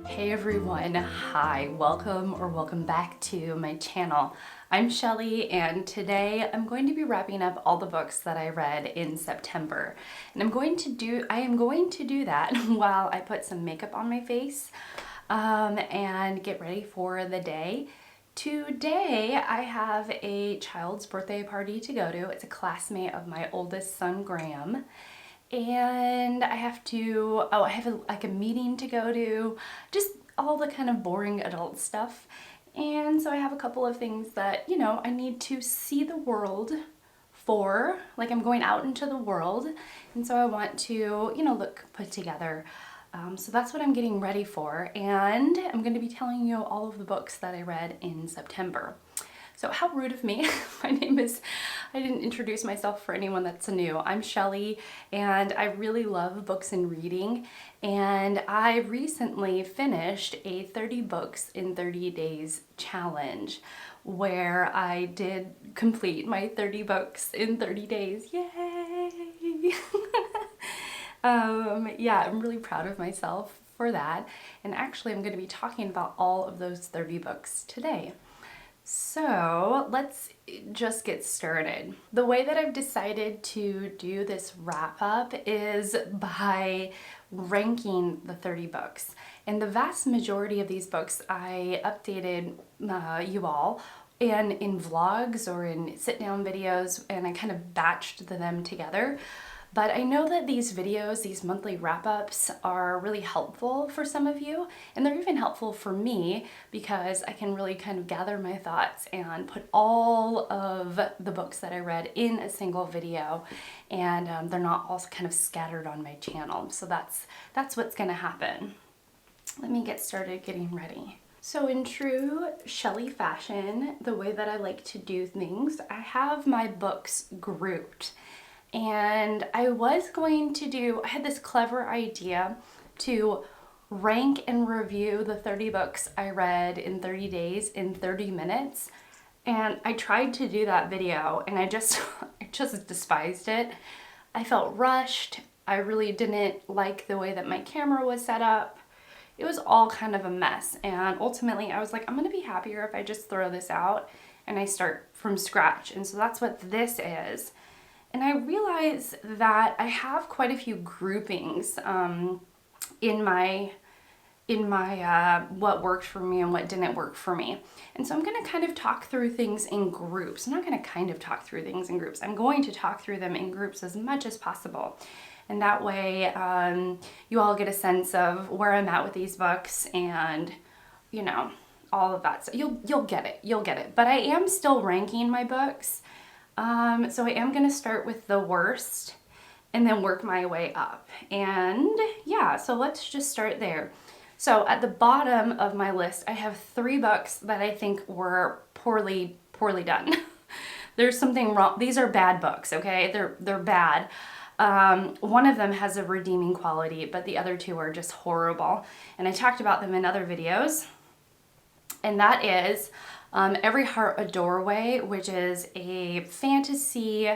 Hey everyone, hi, welcome back to my channel. I'm Shelly and today I'm going to be wrapping up all the books that I read in September. And I am going to do that while I put some makeup on my face and get ready for the day. Today I have a child's birthday party to go to. It's a classmate of my oldest son, Graham. And I have a meeting to go to, just all the kind of boring adult stuff. And so I have a couple of things that, I need to see the world for, like I'm going out into the world. And so I want to, look put together. So that's what I'm getting ready for. And I'm going to be telling you all of the books that I read in September. So how rude of me. I didn't introduce myself for anyone that's new. I'm Shelly and I really love books and reading. And I recently finished a 30 books in 30 days challenge where I did complete my 30 books in 30 days. Yay! Yeah, I'm really proud of myself for that. And actually I'm going to be talking about all of those 30 books today. So let's just get started. The way that I've decided to do this wrap up is by ranking the 30 books. And the vast majority of these books I updated you all in vlogs or in sit down videos, and I kind of batched them together. But I know that these videos, these monthly wrap-ups, are really helpful for some of you, and they're even helpful for me because I can really kind of gather my thoughts and put all of the books that I read in a single video, and they're not all kind of scattered on my channel. So that's what's gonna happen. Let me get started getting ready. So in true Shelly fashion, the way that I like to do things, I have my books grouped. And I had this clever idea to rank and review the 30 books I read in 30 days in 30 minutes. And I tried to do that video and I just despised it. I felt rushed. I really didn't like the way that my camera was set up. It was all kind of a mess. And ultimately I was like, I'm gonna be happier if I just throw this out and I start from scratch. And so that's what this is. And I realize that I have quite a few groupings in my what worked for me and what didn't work for me. And so I'm going to kind of talk through things in groups. I'm not going to kind of talk through things in groups. I'm going to talk through them in groups as much as possible. And that way you all get a sense of where I'm at with these books and, all of that. So you'll get it. You'll get it. But I am still ranking my books. So I am going to start with the worst and then work my way up. And yeah, so let's just start there. So at the bottom of my list, I have 3 books that I think were poorly done. There's something wrong. These are bad books, okay? They're bad. One of them has a redeeming quality, but the other 2 are just horrible. And I talked about them in other videos. And that is Every Heart a Doorway, which is a fantasy,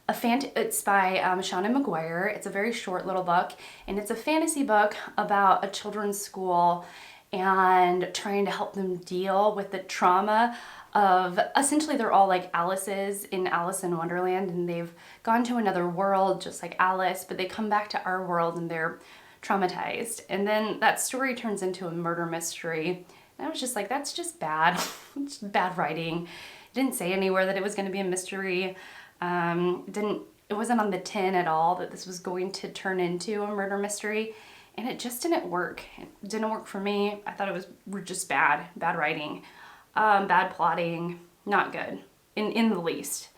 it's by Seanan McGuire. It's a very short little book, and it's a fantasy book about a children's school and trying to help them deal with the trauma of, essentially they're all like Alice's in Alice in Wonderland, and they've gone to another world just like Alice, but they come back to our world and they're traumatized. And then that story turns into a murder mystery. And I was just like, that's just bad. It's bad writing. It didn't say anywhere that it was going to be a mystery. It wasn't on the tin at all that this was going to turn into a murder mystery. And it just didn't work. It didn't work for me. I thought it was just bad writing, bad plotting, not good in the least.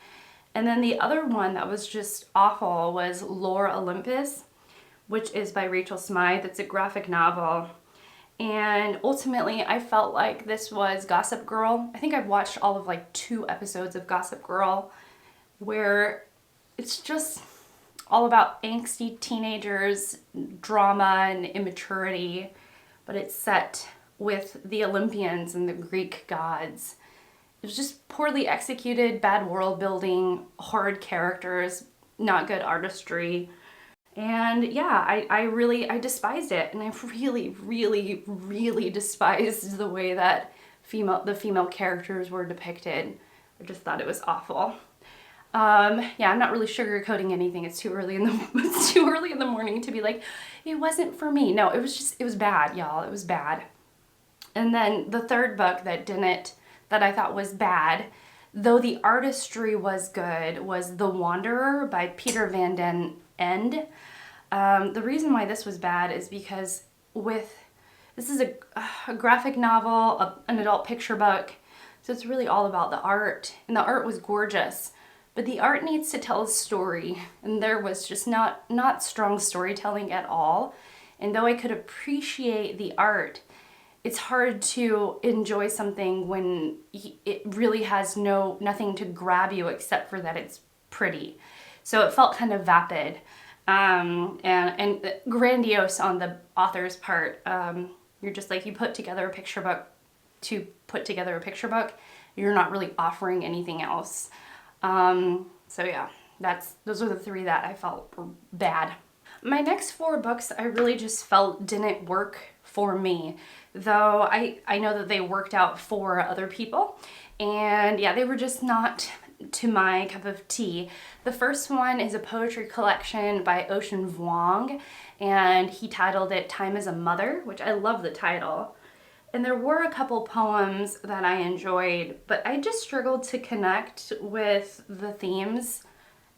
And then the other one that was just awful was Lore Olympus, which is by Rachel Smythe. It's a graphic novel. And ultimately, I felt like this was Gossip Girl. I think I've watched all of like 2 episodes of Gossip Girl where it's just all about angsty teenagers, drama and immaturity, but it's set with the Olympians and the Greek gods. It was just poorly executed, bad world building, hard characters, not good artistry. And yeah, I despised it, and I really despised the way that the female characters were depicted. I just thought it was awful. Yeah, I'm not really sugarcoating anything. It's too early in the morning to be like, it wasn't for me. No, it was bad, y'all. It was bad. And then the third book that I thought was bad, though the artistry was good, was The Wanderer by Peter Van Den Ende. The reason why this was bad is because this is a graphic novel, an adult picture book, so it's really all about the art, and the art was gorgeous, but the art needs to tell a story, and there was just not strong storytelling at all. And though I could appreciate the art, it's hard to enjoy something when it really has nothing to grab you except for that it's pretty. So it felt kind of vapid, and grandiose on the author's part. You're just like, you put together a picture book to put together a picture book. You're not really offering anything else. So yeah, those are the three that I felt were bad. My next four books I really just felt didn't work for me, though I know that they worked out for other people, and yeah, they were just not to my cup of tea. The first one is a poetry collection by Ocean Vuong, and he titled it Time as a Mother, which I love the title. And there were a couple poems that I enjoyed, but I just struggled to connect with the themes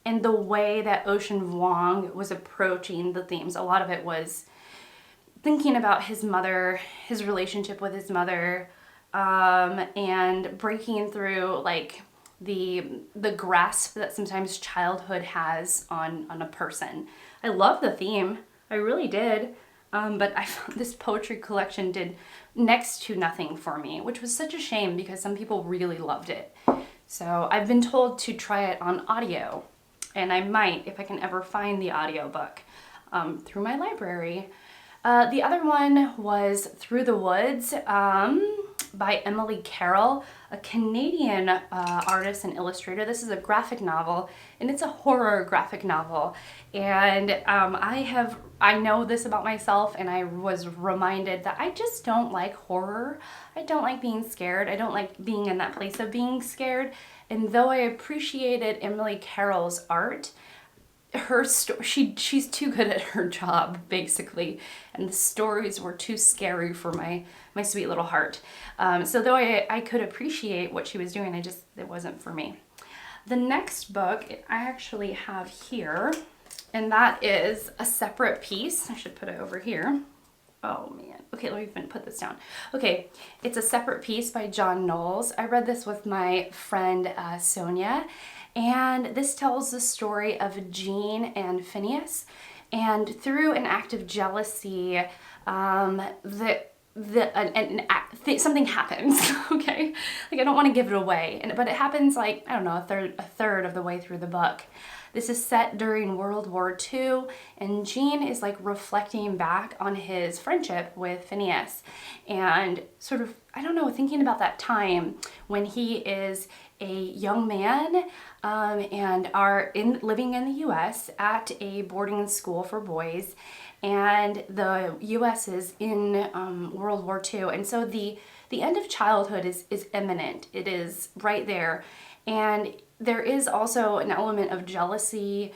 and the way that Ocean Vuong was approaching the themes. A lot of it was thinking about his mother, his relationship with his mother, and breaking through like the grasp that sometimes childhood has on a person. I love the theme, I really did, but I found this poetry collection did next to nothing for me, which was such a shame because some people really loved it. So I've been told to try it on audio, and I might if I can ever find the audiobook through my library. The other one was Through the Woods by Emily Carroll, a Canadian artist and illustrator. This is a graphic novel, and it's a horror graphic novel. And I know this about myself, and I was reminded that I just don't like horror. I don't like being scared. I don't like being in that place of being scared. And though I appreciated Emily Carroll's art, she's too good at her job, basically, and the stories were too scary for my sweet little heart. So though I could appreciate what she was doing, it wasn't for me. The next book I actually have here, and that is a separate piece. I should put it over here. Oh man. Okay, let me put this down. Okay, it's a separate piece by John Knowles. I read this with my friend Sonja. And this tells the story of Jean and Phineas, and through an act of jealousy, something happens. Okay, like I don't want to give it away, but it happens like I don't know a third of the way through the book. This is set during World War II, and Jean is like reflecting back on his friendship with Phineas, and sort of thinking about that time when he is a young man and are living in the U.S. at a boarding school for boys, and the U.S. is in World War II, and so the end of childhood is imminent. It is right there, and there is also an element of jealousy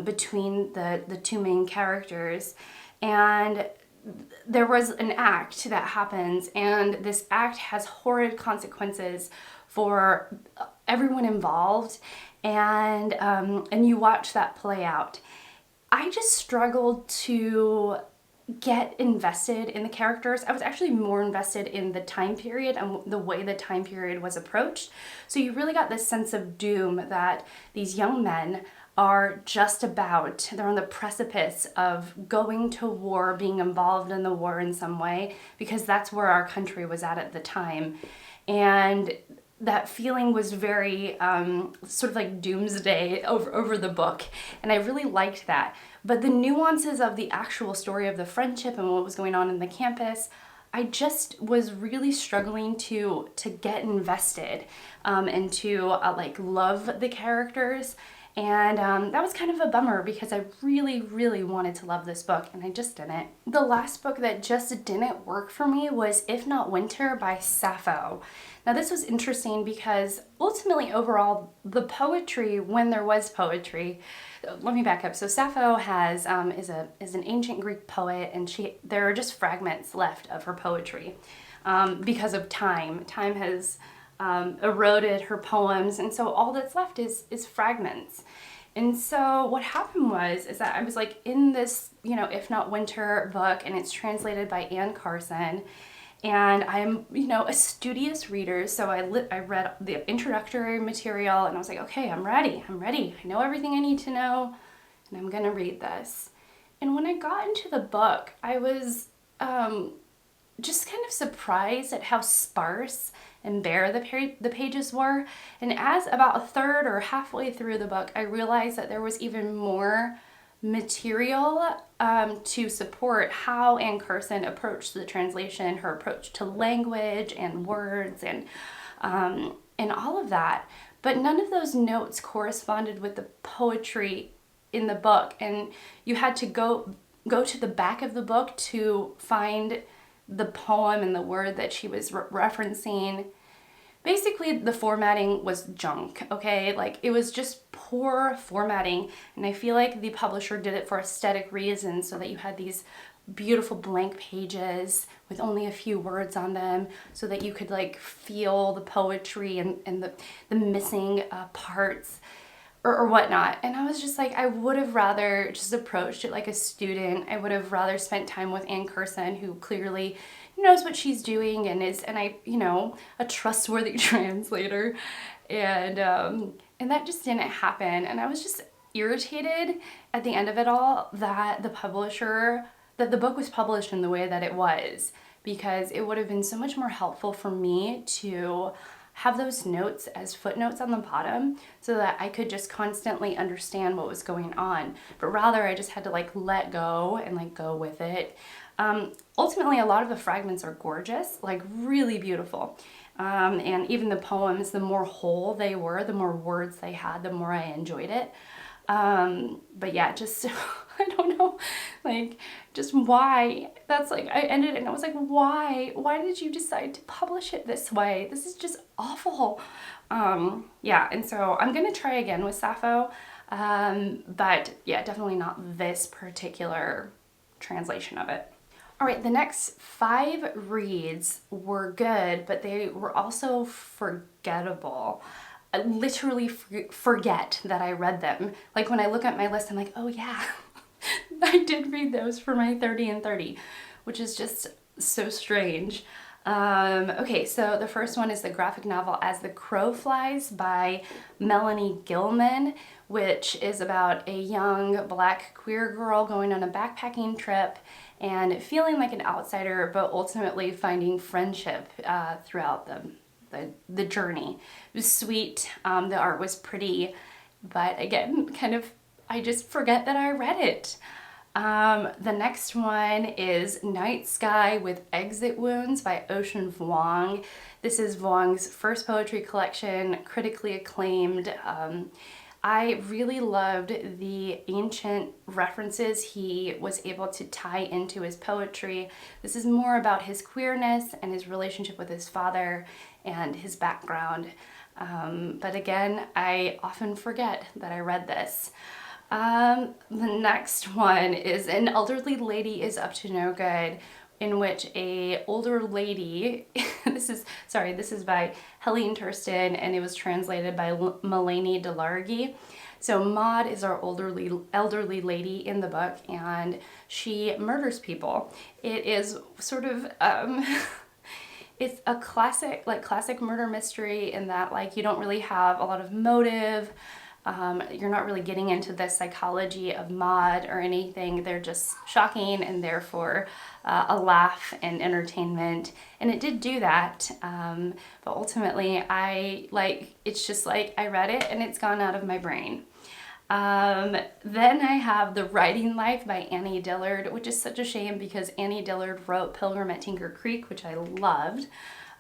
between the two main characters, and there was an act that happens, and this act has horrid consequences for everyone involved, and you watch that play out. I just struggled to get invested in the characters. I was actually more invested in the time period and the way the time period was approached. So you really got this sense of doom that these young men are they're on the precipice of going to war, being involved in the war in some way, because that's where our country was at the time. And that feeling was very sort of like doomsday over the book, and I really liked that. But the nuances of the actual story of the friendship and what was going on in the campus, I just was really struggling to get invested and to like love the characters. And that was kind of a bummer because I really, really wanted to love this book and I just didn't. The last book that just didn't work for me was If Not Winter by Sappho. Now this was interesting because ultimately overall the poetry, when there was poetry, let me back up. So Sappho is an ancient Greek poet, and there are just fragments left of her poetry because of time. Time has eroded her poems, and so all that's left is fragments. And so what happened is that I was like in this, If Not Winter book, and it's translated by Anne Carson. And I'm, a studious reader, so I read the introductory material, and I was like, okay, I'm ready. I know everything I need to know, and I'm gonna read this. And when I got into the book, I was just kind of surprised at how sparse and bare the pages were. And as about a third or halfway through the book, I realized that there was even more material to support how Anne Carson approached the translation, her approach to language and words and all of that. But none of those notes corresponded with the poetry in the book, and you had to go to the back of the book to find the poem and the word that she was referencing. Basically, the formatting was junk, okay? Like, it was just poor formatting, and I feel like the publisher did it for aesthetic reasons so that you had these beautiful blank pages with only a few words on them so that you could, like, feel the poetry and the missing parts or whatnot. And I was just like, I would have rather just approached it like a student. I would have rather spent time with Anne Carson, who clearly knows what she's doing and a trustworthy translator. And that just didn't happen. And I was just irritated at the end of it all that the book was published in the way that it was, because it would have been so much more helpful for me to have those notes as footnotes on the bottom so that I could just constantly understand what was going on. But rather I just had to let go and go with it. Ultimately, a lot of the fragments are gorgeous, really beautiful. And even the poems, the more whole they were, the more words they had, the more I enjoyed it. But yeah, just, I don't know, just why. That's I ended it and I was like, why did you decide to publish it this way? This is just awful. Yeah, and so I'm gonna try again with Sappho, but yeah, definitely not this particular translation of it. All right, the next 5 reads were good, but they were also forgettable. I literally forget that I read them. When I look at my list, I'm like, oh yeah, I did read those for my 30 and 30, which is just so strange. Okay, so the first one is the graphic novel As the Crow Flies by Melanie Gillman, which is about a young black queer girl going on a backpacking trip and feeling like an outsider, but ultimately finding friendship throughout the journey. It was sweet, the art was pretty, but again, I just forget that I read it. The next one is Night Sky with Exit Wounds by Ocean Vuong. This is Vuong's first poetry collection, critically acclaimed. I really loved the ancient references he was able to tie into his poetry. This is more about his queerness and his relationship with his father and his background. But again, I often forget that I read this. The next one is An Elderly Lady is Up to No Good, in which a older lady, this is by Helene Thurston, and it was translated by Melanie Dillard. So Maud is our elderly lady in the book, and she murders people. It is sort of, it's a classic murder mystery in that you don't really have a lot of motive. You're not really getting into the psychology of Maud or anything. They're just shocking and therefore a laugh and entertainment. And it did do that. But ultimately, it's just I read it and it's gone out of my brain. Then I have The Writing Life by Annie Dillard, which is such a shame because Annie Dillard wrote Pilgrim at Tinker Creek, which I loved.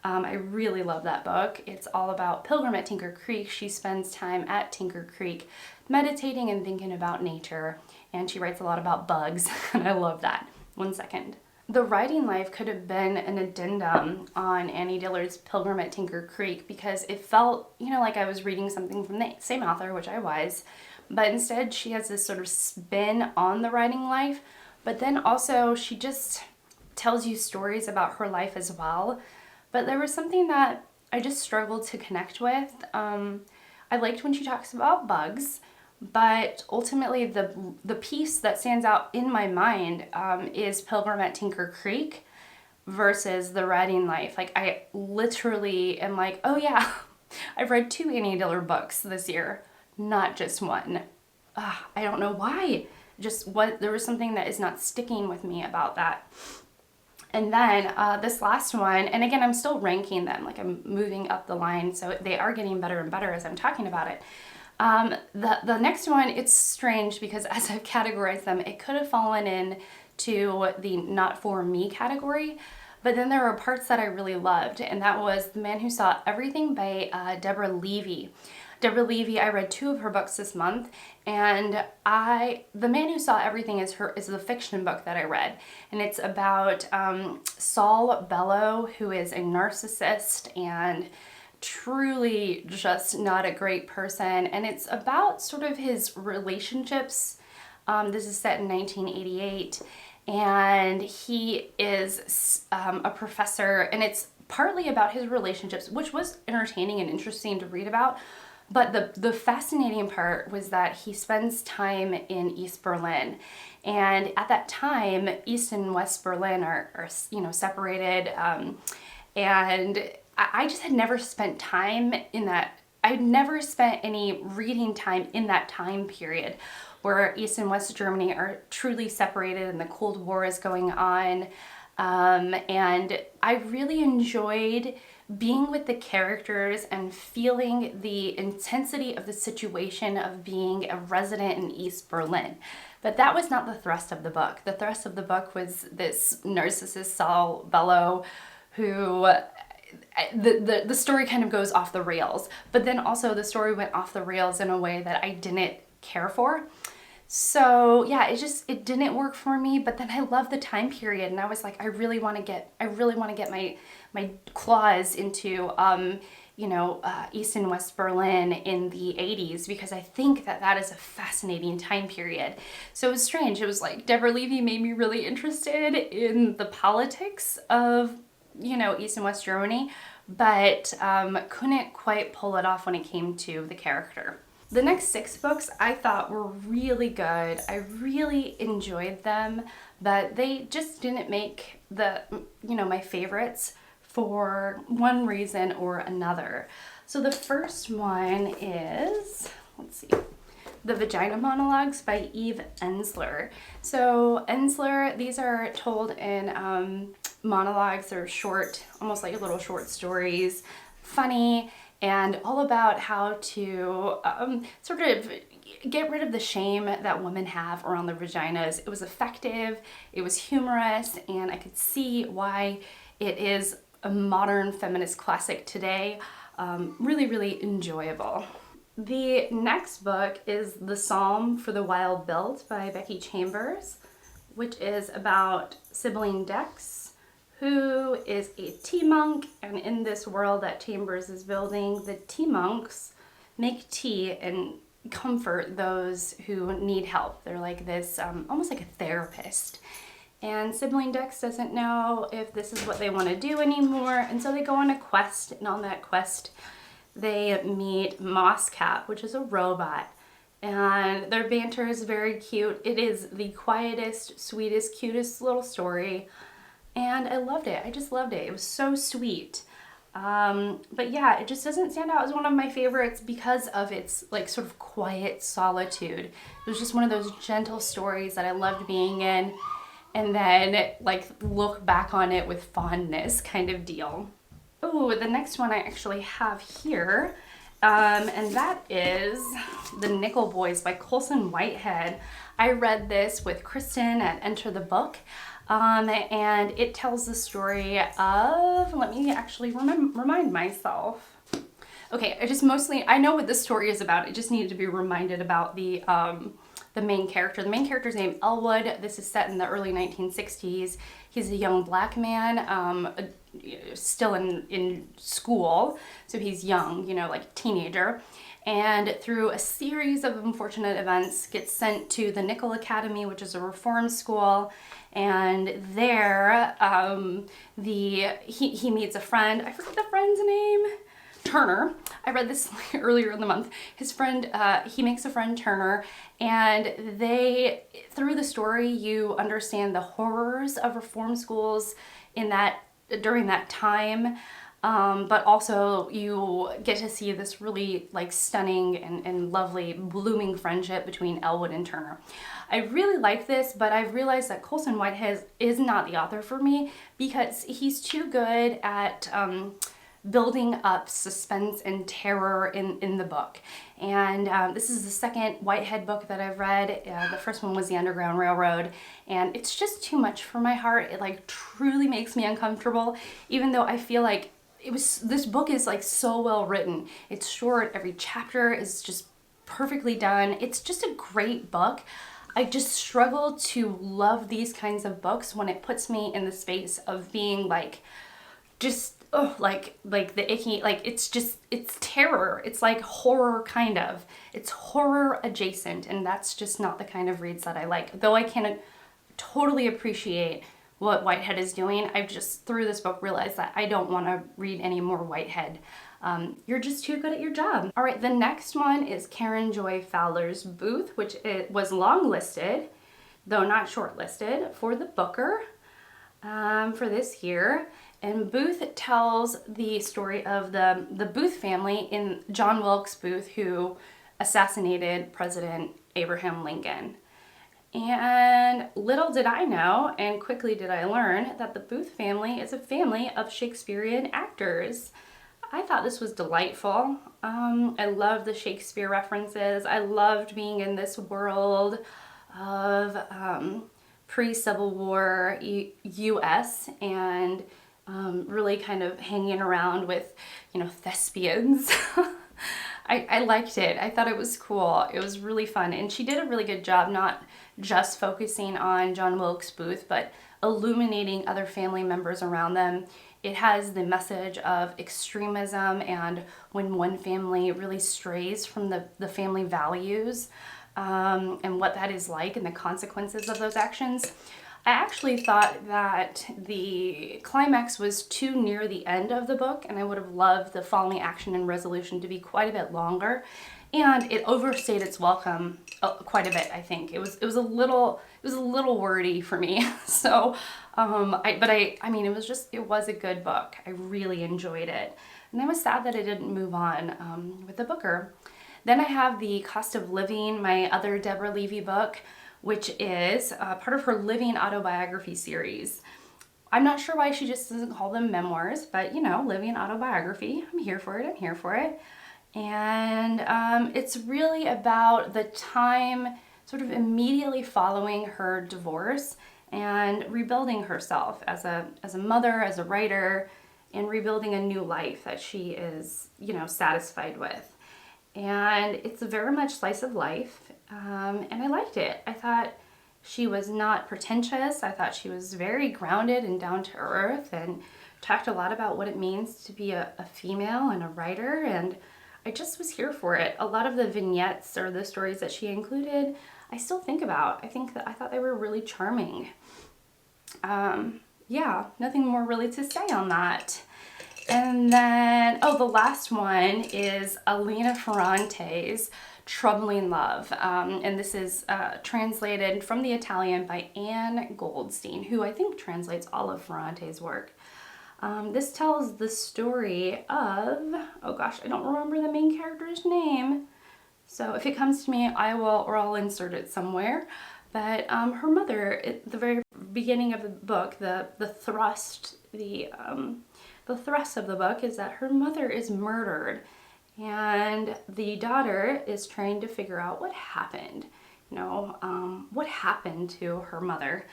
I really love that book. It's all about Pilgrim at Tinker Creek. She spends time at Tinker Creek meditating and thinking about nature. And she writes a lot about bugs, and I love that. One second. The writing life could have been an addendum on Annie Dillard's Pilgrim at Tinker Creek, because it felt, like I was reading something from the same author, which I was, but instead she has this sort of spin on the writing life, but then also she just tells you stories about her life as well. But there was something that I just struggled to connect with. I liked when she talks about bugs, but ultimately the piece that stands out in my mind is Pilgrim at Tinker Creek versus the writing life. Like, I literally am like, oh yeah, I've read 2 Annie Dillard books this year, not just one. I don't know why. There was something that is not sticking with me about that. And then this last one, and again, I'm still ranking them, like I'm moving up the line, so they are getting better and better as I'm talking about it. The next one, it's strange because as I've categorized them, it could have fallen into the not for me category, but then there were parts that I really loved, and that was The Man Who Saw Everything by Deborah Levy. Deborah Levy, I read 2 of her books this month, and The Man Who Saw Everything is the fiction book that I read, and it's about Saul Bellow, who is a narcissist and truly just not a great person, and it's about sort of his relationships. This is set in 1988, and he is a professor, and it's partly about his relationships, which was entertaining and interesting to read about. But the fascinating part was that he spends time in East Berlin, and at that time, East and West Berlin are separated, and I just had never spent time in that. I'd never spent any reading time in that time period where East and West Germany are truly separated and the Cold War is going on. And I really enjoyed being with the characters and feeling the intensity of the situation of being a resident in East Berlin. But that was not the thrust of the book. The thrust of the book was this narcissist Saul Bellow who... The story kind of goes off the rails, but then also the story went off the rails in a way that I didn't care for. So yeah, it didn't work for me, but then I love the time period, and I was like, I really want to get my claws into East and West Berlin in the 80s, because I think that is a fascinating time period. So it was strange. It was like Deborah Levy made me really interested in the politics of East and West Germany, but couldn't quite pull it off when it came to the character. The next 6 books I thought were really good. I really enjoyed them, but they just didn't make my favorites for one reason or another. So the first one is, The Vagina Monologues by Eve Ensler. So Ensler, these are told in monologues. They're short, almost like little short stories, funny, and all about how to sort of get rid of the shame that women have around their vaginas. It was effective, it was humorous, and I could see why it is a modern feminist classic today. Really, really enjoyable. The next book is The Psalm for the Wild Built by Becky Chambers, which is about Sibylline Dex, who is a tea monk, and in this world that Chambers is building, the tea monks make tea and comfort those who need help. They're like this, almost like a therapist. And Sibylline Dex doesn't know if this is what they want to do anymore, and so they go on a quest, and on that quest they meet Mosscap, which is a robot, and their banter is very cute. It is the quietest, sweetest, cutest little story, and I loved it. I just loved it. It was so sweet. But yeah, it just doesn't stand out as one of my favorites because of its like sort of quiet solitude. It was just one of those gentle stories that I loved being in, and then like look back on it with fondness kind of deal. Oh, the next one I actually have here, and that is The Nickel Boys by Colson Whitehead. I read this with Kristen at Enter the Book, and it tells the story of, let me actually remind myself. Okay, I know what this story is about. I just needed to be reminded about the main character. The main character's name Elwood. This is set in the early 1960s. He's a young black man, still in school, so he's young, like teenager. And through a series of unfortunate events, gets sent to the Nickel Academy, which is a reform school. And there, he meets a friend. I forget the friend's name. Turner. I read this earlier in the month. His friend, he makes a friend, Turner, and through the story, you understand the horrors of reform schools during that time. But also you get to see this really stunning and lovely blooming friendship between Elwood and Turner. I really like this, but I've realized that Colson Whitehead is not the author for me because he's too good at building up suspense and terror in the book. And this is the second Whitehead book that I've read. The first one was The Underground Railroad, and it's just too much for my heart. It truly makes me uncomfortable, even though I feel like this book is so well written. It's short, every chapter is just perfectly done. It's just a great book. I just struggle to love these kinds of books when it puts me in the space of being the icky, it's terror. It's horror kind of. It's horror adjacent, and that's just not the kind of reads that I like. Though I can totally appreciate what Whitehead is doing, I've just through this book realized that I don't want to read any more Whitehead. You're just too good at your job. All right, the next one is Karen Joy Fowler's Booth, which was long-listed, though not shortlisted, for the Booker for this year. And Booth tells the story of the Booth family in John Wilkes Booth, who assassinated President Abraham Lincoln. And little did I know, and quickly did I learn, that the Booth family is a family of Shakespearean actors. I thought this was delightful. I loved the Shakespeare references. I loved being in this world of pre-Civil War U.S. and really kind of hanging around with, thespians. I liked it. I thought it was cool. It was really fun. And she did a really good job not just focusing on John Wilkes Booth, but illuminating other family members around them. It has the message of extremism and when one family really strays from the family values and what that is like and the consequences of those actions. I actually thought that the climax was too near the end of the book, and I would have loved the following action and resolution to be quite a bit longer. And it overstayed its welcome quite a bit, I think. It was a little wordy for me. So, it was a good book. I really enjoyed it. And I was sad that I didn't move on with the Booker. Then I have The Cost of Living, my other Deborah Levy book, which is part of her Living Autobiography series. I'm not sure why she just doesn't call them memoirs, but Living Autobiography. I'm here for it. And it's really about the time sort of immediately following her divorce and rebuilding herself as a mother, as a writer, and rebuilding a new life that she is, satisfied with. And it's very much slice of life, and I liked it. I thought she was not pretentious. I thought she was very grounded and down to earth and talked a lot about what it means to be a female and a writer, and I just was here for it. A lot of the vignettes or the stories that she included, I still think about. I thought they were really charming. Yeah, nothing more really to say on that. And then, the last one is Elena Ferrante's Troubling Love. And this is translated from the Italian by Anne Goldstein, who I think translates all of Ferrante's work. This tells the story of, I don't remember the main character's name. So if it comes to me, I'll insert it somewhere. But her mother, at the very beginning of the book, the thrust of the book is that her mother is murdered, and the daughter is trying to figure out what happened. What happened to her mother.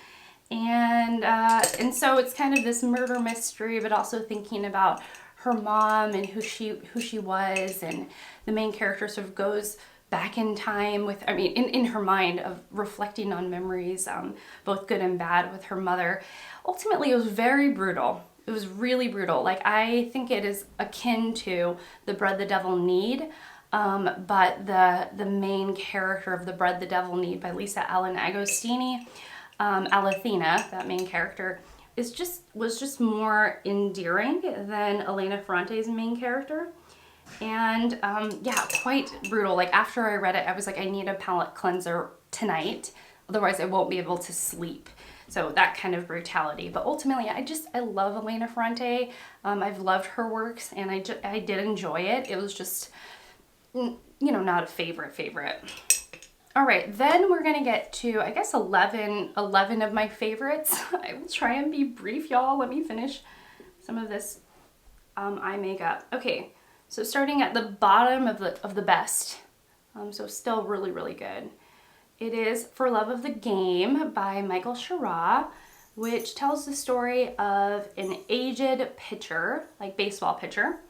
And so it's kind of this murder mystery, but also thinking about her mom and who she was, and the main character sort of goes back in time with, I mean, in her mind of reflecting on memories, both good and bad, with her mother. Ultimately, it was very brutal. It was really brutal. Like, I think it is akin to The Bread the Devil Knead, but the main character of The Bread the Devil Knead by Lisa Allen-Agostini, Alethina, that main character, was just more endearing than Elena Ferrante's main character. And yeah, quite brutal. Like, after I read it, I was like, I need a palate cleanser tonight, otherwise I won't be able to sleep. So that kind of brutality. But ultimately, I love Elena Ferrante. I've loved her works, and I did enjoy it. It was just, you know, not a favorite. All right, then we're gonna get to, I guess, 11 of my favorites. I will try and be brief, y'all. Let me finish some of this eye makeup. Okay, so starting at the bottom of the best, so still really, really good. It is For Love of the Game by Michael Schirra, which tells the story of an aged pitcher, like baseball pitcher,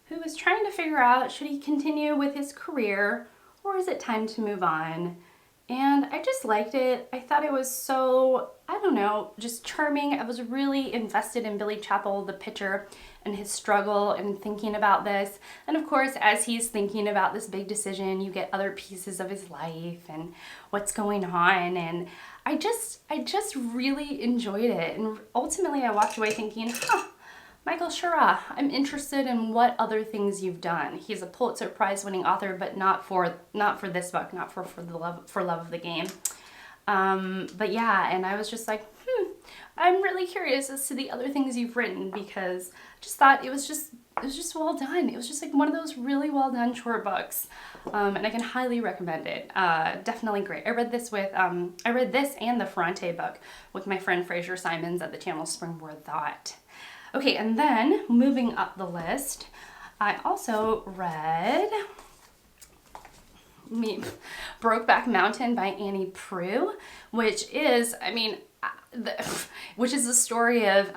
who is trying to figure out, should he continue with his career or is it time to move on? And I just liked it. I thought it was so, I don't know, just charming. I was really invested in Billy Chappell, the pitcher, and his struggle and thinking about this. And of course, as he's thinking about this big decision, you get other pieces of his life and what's going on. And I just really enjoyed it. And ultimately, I walked away thinking, Michael Schirra, I'm interested in what other things you've done. He's a Pulitzer Prize winning author, but not for this book, not for Love of the Game. But yeah, and I was just like, I'm really curious as to the other things you've written, because I just thought it was just well done. It was just like one of those really well done short books, and I can highly recommend it. Definitely great. I read this and the Ferrante book with my friend Fraser Simons at the channel Springboard Thought. Okay, and then moving up the list, I also read Brokeback Mountain by Annie Proulx, which is, I mean, which is the story of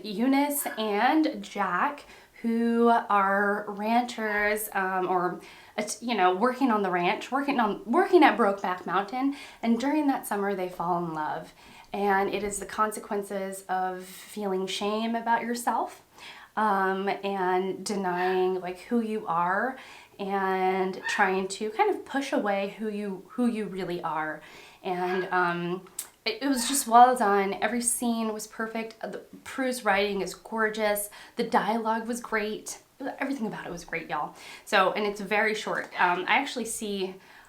Eunice and Jack, who are ranchers, or you know, working on the ranch, working at Brokeback Mountain, and during that summer they fall in love. And it is the consequences of feeling shame about yourself, and denying like who you are, and trying to kind of push away who you really are. And it was just well done. Every scene was perfect. Prue's writing is gorgeous. The dialogue was great. Everything about it was great, y'all. So, and it's very short.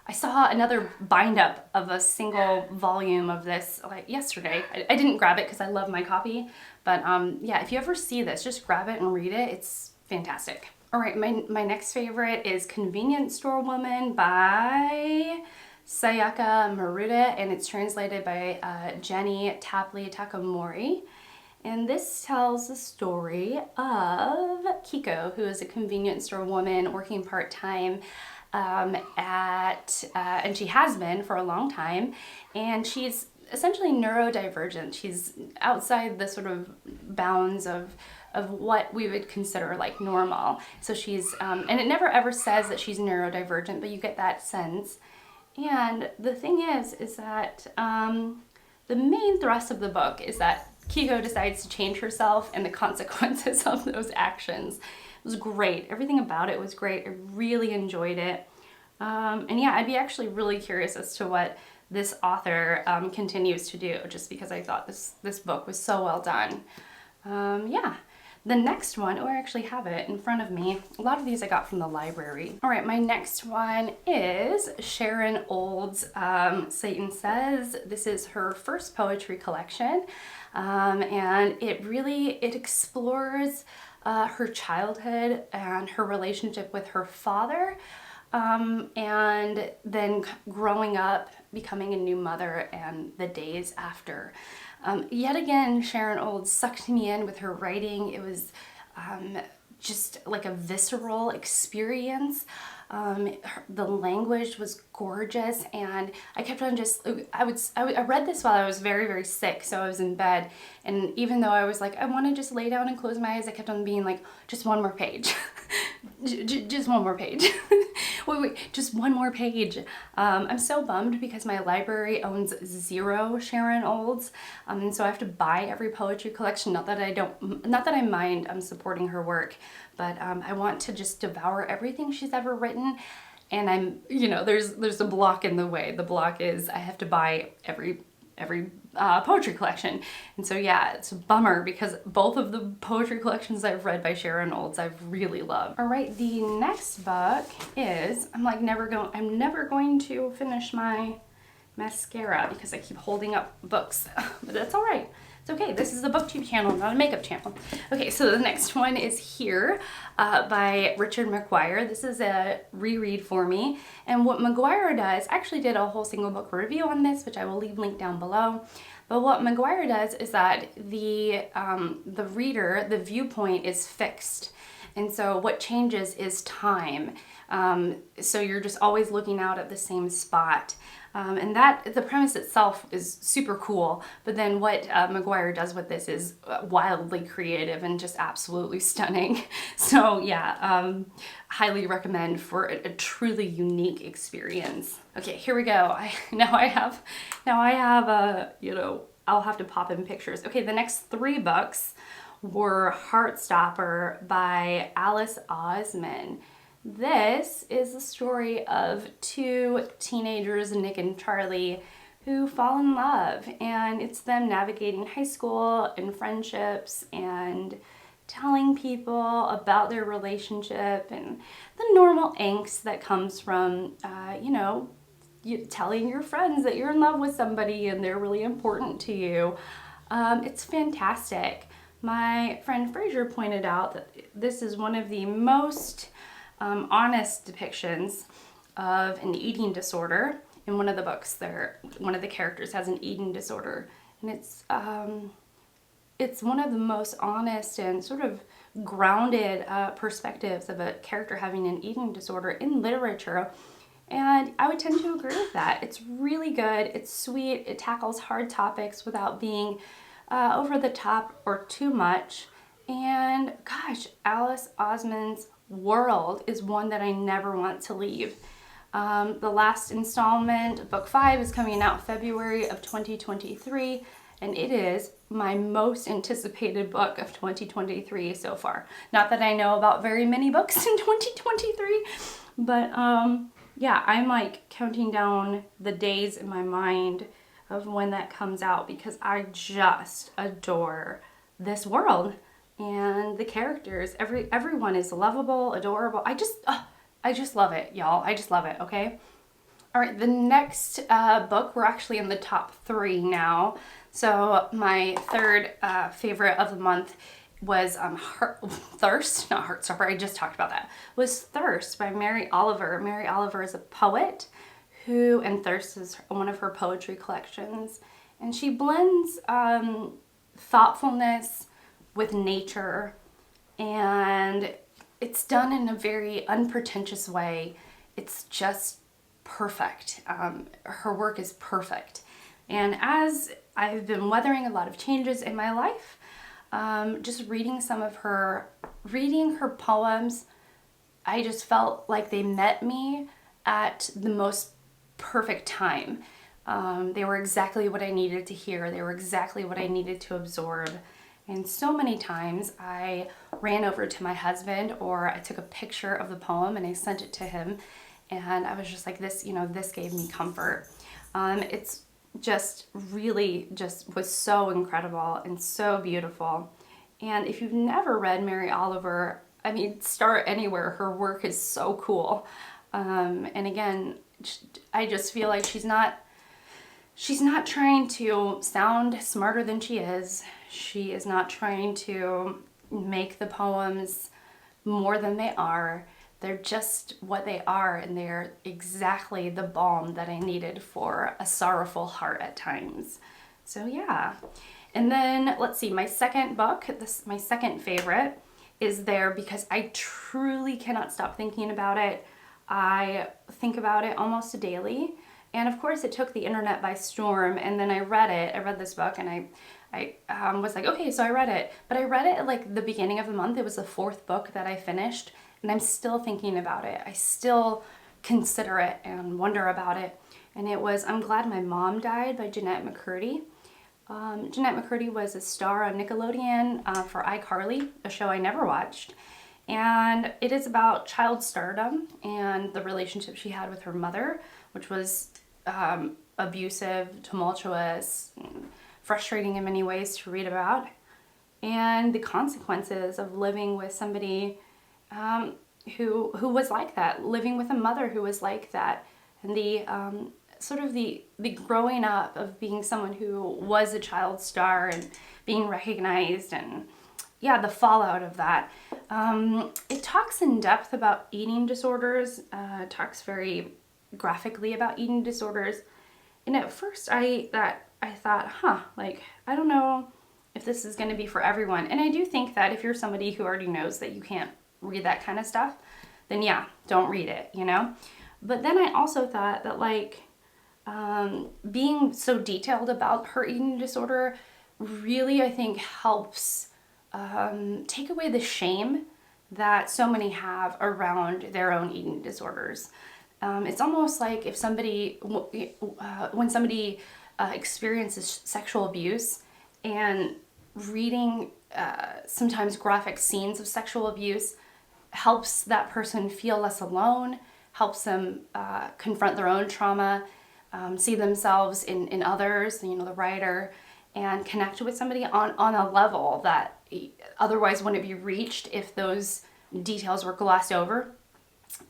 I saw another bind up of a single volume of this like yesterday. I didn't grab it because I love my copy, but yeah, if you ever see this, just grab it and read it. It's fantastic. All right, my next favorite is Convenience Store Woman by Sayaka Maruta, and it's translated by Jenny Tapley Takamori. And this tells the story of Kiko, who is a convenience store woman working part-time and she has been for a long time, and she's essentially neurodivergent. She's outside the sort of bounds of what we would consider like normal. So she's, and it never ever says that she's neurodivergent, but you get that sense. And the thing is that the main thrust of the book is that Kiko decides to change herself and the consequences of those actions. It was great. Everything about it was great. I really enjoyed it. And yeah, I'd be actually really curious as to what this author continues to do, just because I thought this book was so well done. Yeah. The next one, I actually have it in front of me. A lot of these I got from the library. All right, my next one is Sharon Olds' Satan Says. This is her first poetry collection, and it explores her childhood and her relationship with her father, and then growing up, becoming a new mother, and the days after. Yet again, Sharon Olds sucked me in with her writing. It was just like a visceral experience. The language was gorgeous, and I kept on just, I read this while I was very, very sick, so I was in bed, and even though I was like, I want to just lay down and close my eyes, I kept on being like, just one more page. Just one more page. wait, just one more page. I'm so bummed because my library owns 0 Sharon Olds, and so I have to buy every poetry collection. Not that I mind supporting her work, but I want to just devour everything she's ever written. And I'm, there's a block in the way. The block is I have to buy every poetry collection. And so yeah, it's a bummer because both of the poetry collections I've read by Sharon Olds I've really loved. All right, the next book is, I'm never going to finish my mascara because I keep holding up books, but that's all right. It's okay. This is a booktube channel, not a makeup channel. Okay, so the next one is Here by Richard McGuire. This is a reread for me. And what McGuire does, I actually did a whole single book review on this, which I will leave linked down below. But what McGuire does is that the reader, the viewpoint is fixed. And so what changes is time. So you're just always looking out at the same spot. And that, the premise itself is super cool, but then what McGuire does with this is wildly creative and just absolutely stunning. So yeah, highly recommend for a truly unique experience. Okay, here we go. Now I have I'll have to pop in pictures. Okay, the next 3 books were Heartstopper by Alice Oseman. This is the story of 2 teenagers, Nick and Charlie, who fall in love, and it's them navigating high school and friendships and telling people about their relationship and the normal angst that comes from, telling your friends that you're in love with somebody and they're really important to you. It's fantastic. My friend Fraser pointed out that this is one of the most honest depictions of an eating disorder. In one of the books, one of the characters has an eating disorder, and it's one of the most honest and sort of grounded perspectives of a character having an eating disorder in literature. And I would tend to agree with that. It's really good. It's sweet. It tackles hard topics without being over the top or too much. And gosh, Alice Oseman's world is one that I never want to leave. The last installment, book 5, is coming out February of 2023, and it is my most anticipated book of 2023 so far. Not that I know about very many books in 2023, but yeah, I'm like counting down the days in my mind of when that comes out because I just adore this world. And the characters, everyone is lovable, adorable. I just love it, y'all. I just love it, okay? All right, the next book, we're actually in the top 3 now. So my third favorite of the month was Thirst, not Heartstopper, I just talked about that, was Thirst by Mary Oliver. Mary Oliver is a poet and Thirst is one of her poetry collections. And she blends thoughtfulness with nature, and it's done in a very unpretentious way. It's just perfect. Her work is perfect. And as I've been weathering a lot of changes in my life, just reading her poems, I just felt like they met me at the most perfect time. They were exactly what I needed to hear. They were exactly what I needed to absorb. And so many times I ran over to my husband, or I took a picture of the poem and I sent it to him, and I was just like, this gave me comfort. It's just really was so incredible and so beautiful. And if you've never read Mary Oliver, I mean, start anywhere. Her work is so cool. And again, I just feel like she's not trying to sound smarter than she is. She is not trying to make the poems more than they are. They're just what they are, and they're exactly the balm that I needed for a sorrowful heart at times. So yeah. And then let's see, my second book, my second favorite, is there because I truly cannot stop thinking about it. I think about it almost daily. And of course it took the internet by storm, and then I read it. I read this book, and I was like, okay, so I read it. But I read it at like the beginning of the month. It was the 4th book that I finished, and I'm still thinking about it. I still consider it and wonder about it. And it was I'm Glad My Mom Died by Jennette McCurdy. Jennette McCurdy was a star on Nickelodeon for iCarly, a show I never watched. And it is about child stardom and the relationship she had with her mother, which was abusive, tumultuous, frustrating in many ways to read about, and the consequences of living with somebody who was like that, living with a mother who was like that, and the sort of the growing up of being someone who was a child star and being recognized, and yeah, the fallout of that. It talks in depth about eating disorders, talks very graphically about eating disorders. And at first I thought, like, I don't know if this is going to be for everyone. And I do think that if you're somebody who already knows that you can't read that kind of stuff, then yeah, don't read it, you know? But then I also thought that, like, being so detailed about her eating disorder really, I think, helps take away the shame that so many have around their own eating disorders. It's almost like if somebody, when somebody experiences sexual abuse, and reading sometimes graphic scenes of sexual abuse helps that person feel less alone, helps them confront their own trauma, see themselves in others, you know, the writer, and connect with somebody on a level that otherwise wouldn't be reached if those details were glossed over.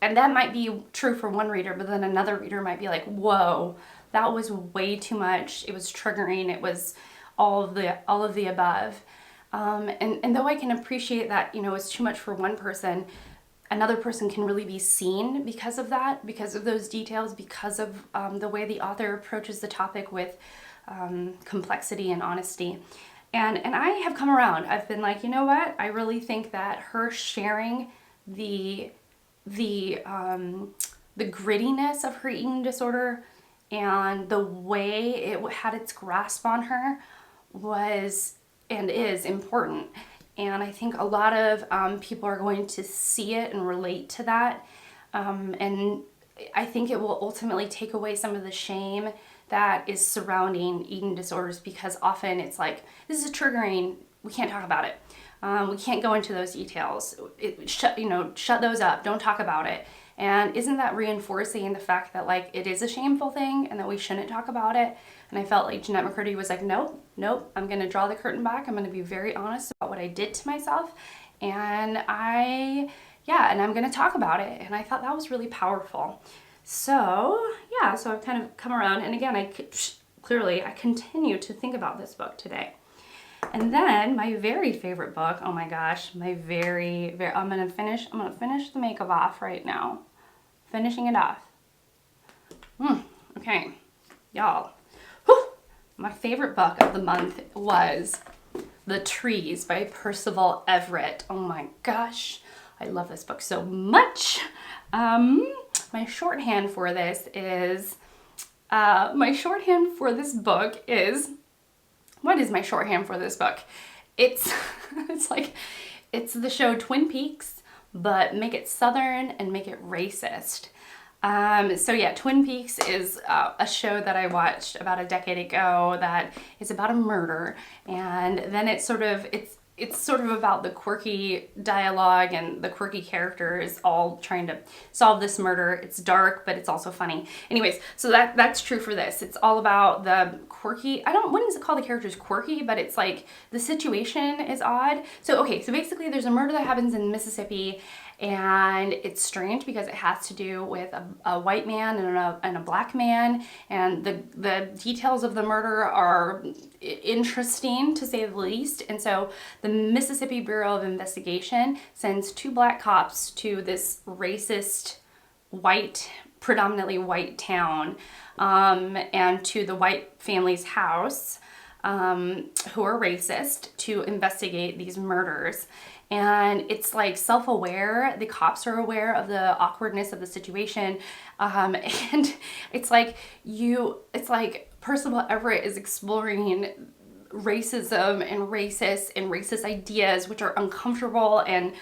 And that might be true for one reader, but then another reader might be like, whoa, that was way too much. It was triggering. It was all of the above. And though I can appreciate that, you know, it's too much for one person, another person can really be seen because of that, because of those details, because of the way the author approaches the topic with complexity and honesty. And I have come around. I've been like, you know what? I really think that her sharing the grittiness of her eating disorder and the way it had its grasp on her was and is important. And I think a lot of people are going to see it and relate to that. And I think it will ultimately take away some of the shame that is surrounding eating disorders, because often it's like, this is triggering, we can't talk about it. We can't go into those details. Shut those up. Don't talk about it. And isn't that reinforcing the fact that, like, it is a shameful thing and that we shouldn't talk about it? And I felt like Jennette McCurdy was like, nope, I'm going to draw the curtain back. I'm going to be very honest about what I did to myself. And I'm going to talk about it. And I thought that was really powerful. So I've kind of come around. And again, I continue to think about this book today. And then my very favorite book, oh my gosh, I'm gonna finish the makeup off right now. Finishing it off. Okay, y'all. Whew. My favorite book of the month was The Trees by Perceval Everett. Oh my gosh, I love this book so much. My shorthand for this book is, what is my shorthand for this book? It's the show Twin Peaks, but make it Southern and make it racist. Twin Peaks is a show that I watched about a decade ago that is about a murder, and then it's sort of about the quirky dialogue and the quirky characters all trying to solve this murder. It's dark, but it's also funny. Anyways, so that's true for this. It's all about the quirky, wouldn't call the characters quirky, but it's like the situation is odd. So basically there's a murder that happens in Mississippi, and it's strange because it has to do with a white man and a black man, and the details of the murder are interesting, to say the least. And so the Mississippi Bureau of Investigation sends 2 black cops to this racist predominantly white town, and to the white family's house, who are racist to investigate these murders. And it's like self-aware. The cops are aware of the awkwardness of the situation. And it's like Perceval Everett is exploring racism and racist ideas, which are uncomfortable and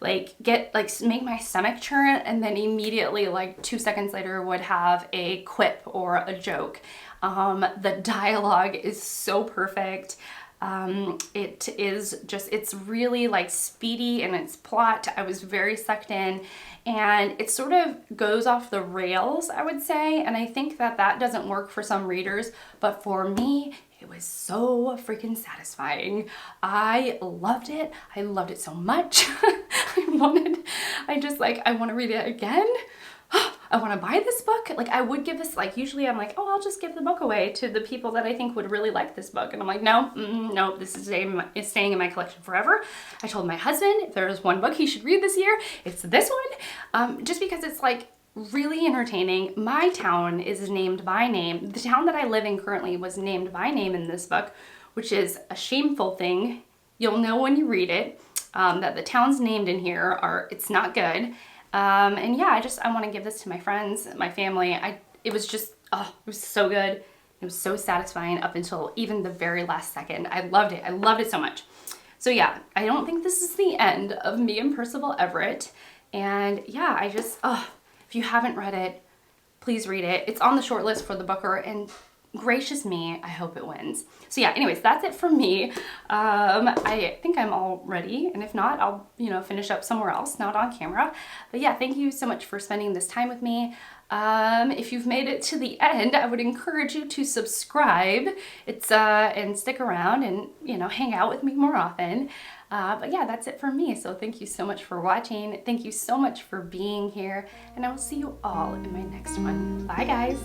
make my stomach churn, and then immediately 2 seconds later would have a quip or a joke. The dialogue is so perfect. It's really speedy in its plot. I was very sucked in, and it sort of goes off the rails, I would say, and I think that doesn't work for some readers, but for me, it was so freaking satisfying. I loved it. I loved it so much. I want to read it again. I want to buy this book. I would give this, usually I'm like, oh, I'll just give the book away to the people that I think would really like this book. And I'm like, no, no, this is staying in my collection forever. I told my husband if there's one book he should read this year, it's this one. Just because it's really entertaining. My town is named by name. The town that I live in currently was named by name in this book, which is a shameful thing. You'll know when you read it, that the towns named in here it's not good. And yeah, I want to give this to my friends, my family. It was so good. It was so satisfying up until even the very last second. I loved it. I loved it so much. So yeah, I don't think this is the end of me and Perceval Everett. And yeah, if you haven't read it, please read it. It's on the short list for the Booker, and gracious me, I hope it wins. So yeah, anyways, that's it from me. I think I'm all ready, and if not, I'll, finish up somewhere else, not on camera. But yeah, thank you so much for spending this time with me. If you've made it to the end, I would encourage you to subscribe. And stick around and, hang out with me more often. But yeah, that's it for me. So thank you so much for watching. Thank you so much for being here, and I will see you all in my next one. Bye, guys.